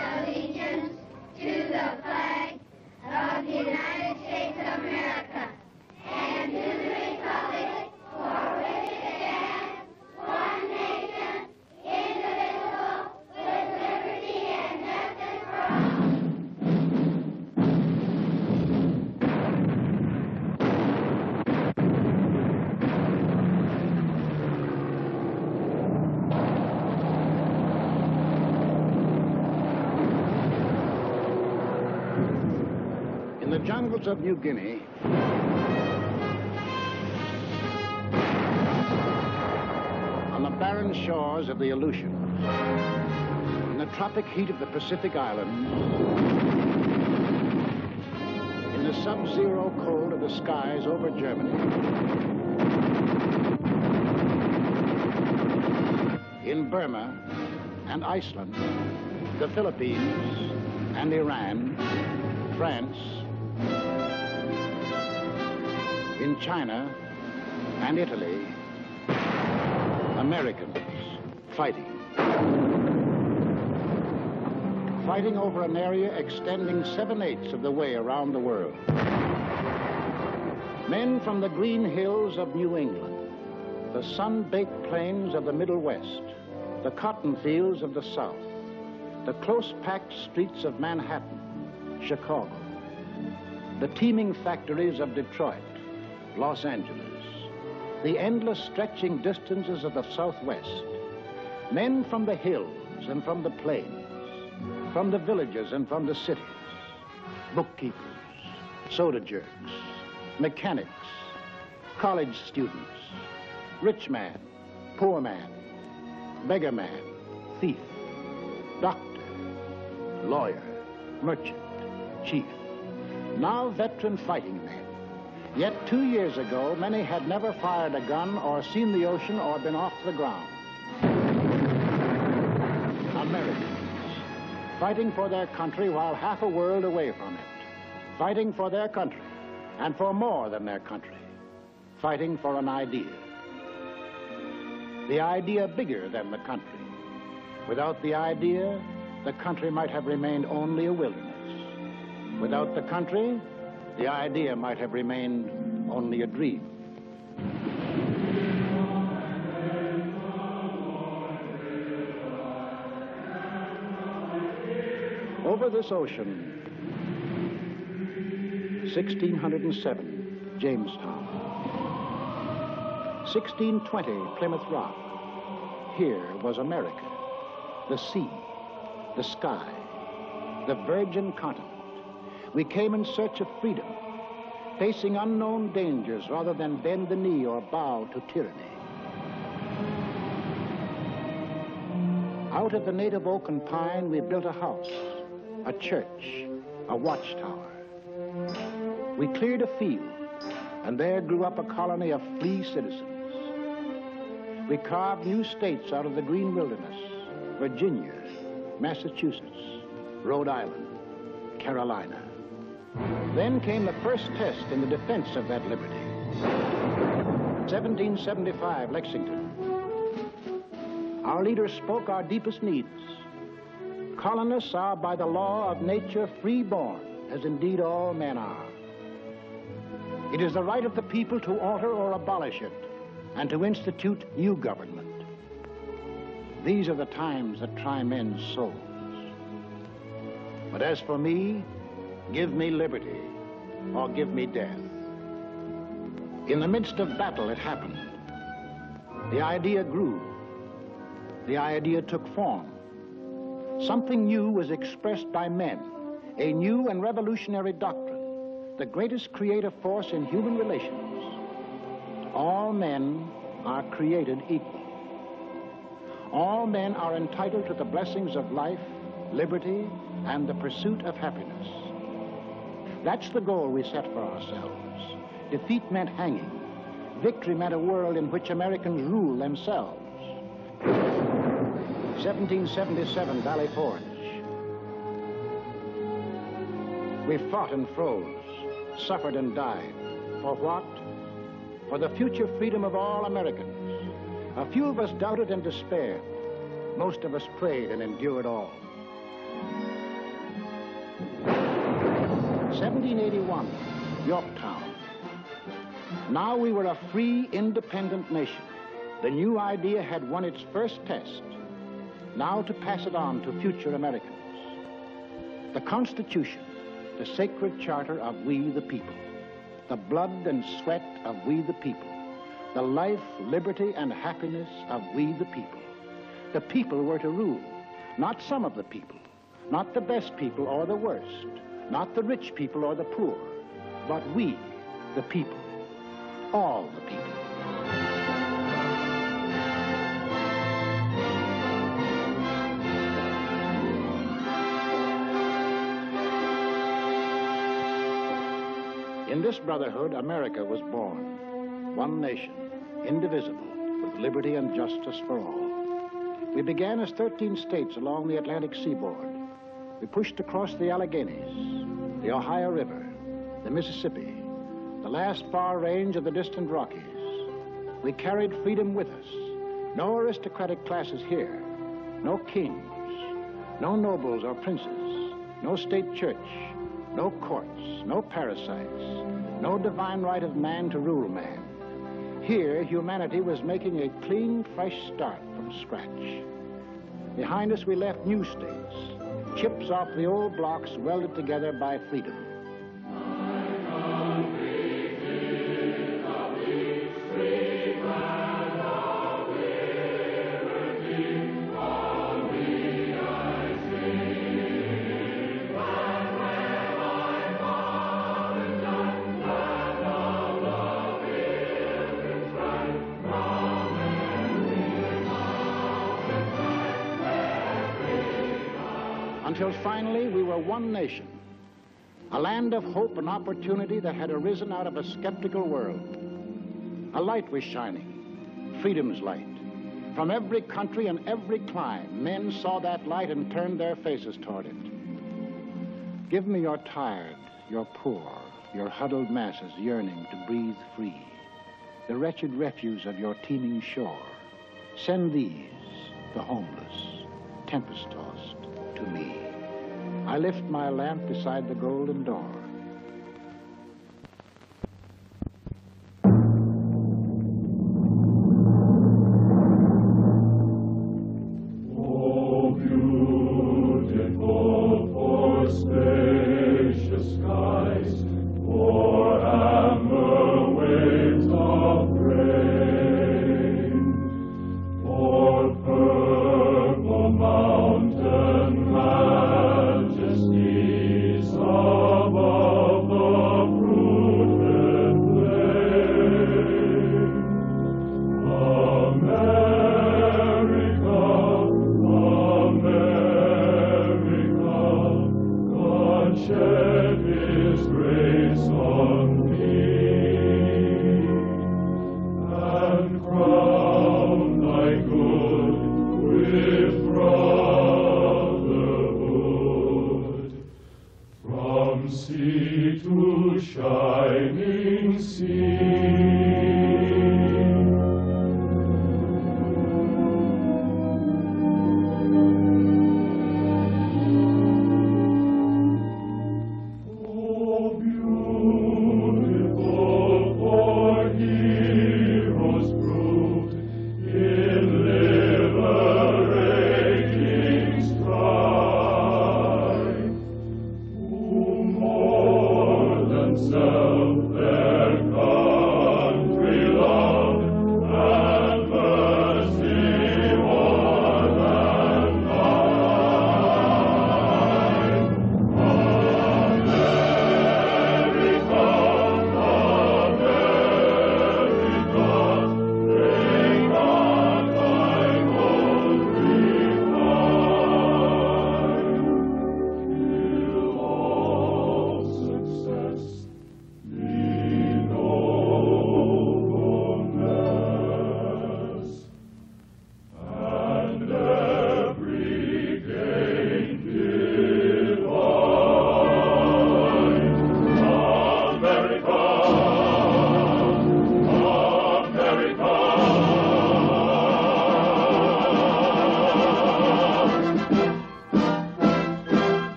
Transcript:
allegiance to the flag of the United States of America and to the republic for which it stands, one nation, indivisible, with liberty and justice for all. In the jungles of New Guinea, on the barren shores of the Aleutians, in the tropic heat of the Pacific Islands, in the sub-zero cold of the skies over Germany, in Burma and Iceland, the Philippines and Iran, France, in China and Italy, Americans fighting. Fighting over an area extending 7/8 of the way around the world. Men from the green hills of New England, the sun-baked plains of the Middle West, the cotton fields of the South, the close-packed streets of Manhattan, Chicago, the teeming factories of Detroit, Los Angeles, the endless stretching distances of the Southwest, men from the hills and from the plains, from the villages and from the cities, bookkeepers, soda jerks, mechanics, college students, rich man, poor man, beggar man, thief, doctor, lawyer, merchant, chief, now veteran fighting men. Yet 2 years ago, many had never fired a gun or seen the ocean or been off the ground. Americans, fighting for their country while half a world away from it. Fighting for their country, and for more than their country. Fighting for an idea. The idea bigger than the country. Without the idea, the country might have remained only a wilderness. Without the country, the idea might have remained only a dream. Over this ocean, 1607, Jamestown. 1620, Plymouth Rock. Here was America, the sea, the sky, the virgin continent. We came in search of freedom, facing unknown dangers rather than bend the knee or bow to tyranny. Out of the native oak and pine, we built a house, a church, a watchtower. We cleared a field, and there grew up a colony of free citizens. We carved new states out of the green wilderness: Virginia, Massachusetts, Rhode Island, Carolina. Then came the first test in the defense of that liberty. 1775, Lexington. Our leaders spoke our deepest needs. Colonists are by the law of nature free-born, as indeed all men are. It is the right of the people to alter or abolish it, and to institute new government. These are the times that try men's souls. But as for me, give me liberty, or give me death. In the midst of battle, it happened. The idea grew. The idea took form. Something new was expressed by men, a new and revolutionary doctrine, the greatest creative force in human relations. All men are created equal. All men are entitled to the blessings of life, liberty, and the pursuit of happiness. That's the goal we set for ourselves. Defeat meant hanging. Victory meant a world in which Americans rule themselves. 1777, Valley Forge. We fought and froze, suffered and died. For what? For the future freedom of all Americans. A few of us doubted and despaired. Most of us prayed and endured all. 1781, Yorktown. Now we were a free, independent nation. The new idea had won its first test. Now to pass it on to future Americans. The Constitution, the sacred charter of we the people. The blood and sweat of we the people. The life, liberty, and happiness of we the people. The people were to rule, not some of the people, not the best people or the worst, not the rich people or the poor, but we, the people, all the people. In this brotherhood, America was born. One nation, indivisible, with liberty and justice for all. We began as 13 states along the Atlantic seaboard. We pushed across the Alleghenies, the Ohio River, the Mississippi, the last far range of the distant Rockies. We carried freedom with us. No aristocratic classes here, no kings, no nobles or princes, no state church, no courts, no parasites, no divine right of man to rule man. Here, humanity was making a clean, fresh start from scratch. Behind us, we left new states, chips off the old blocks welded together by freedom. Until finally we were one nation, a land of hope and opportunity that had arisen out of a skeptical world. A light was shining, freedom's light. From every country and every clime, men saw that light and turned their faces toward it. Give me your tired, your poor, your huddled masses yearning to breathe free, the wretched refuse of your teeming shore. Send these, the homeless, tempest-tossed, to me. I lift my lamp beside the golden door.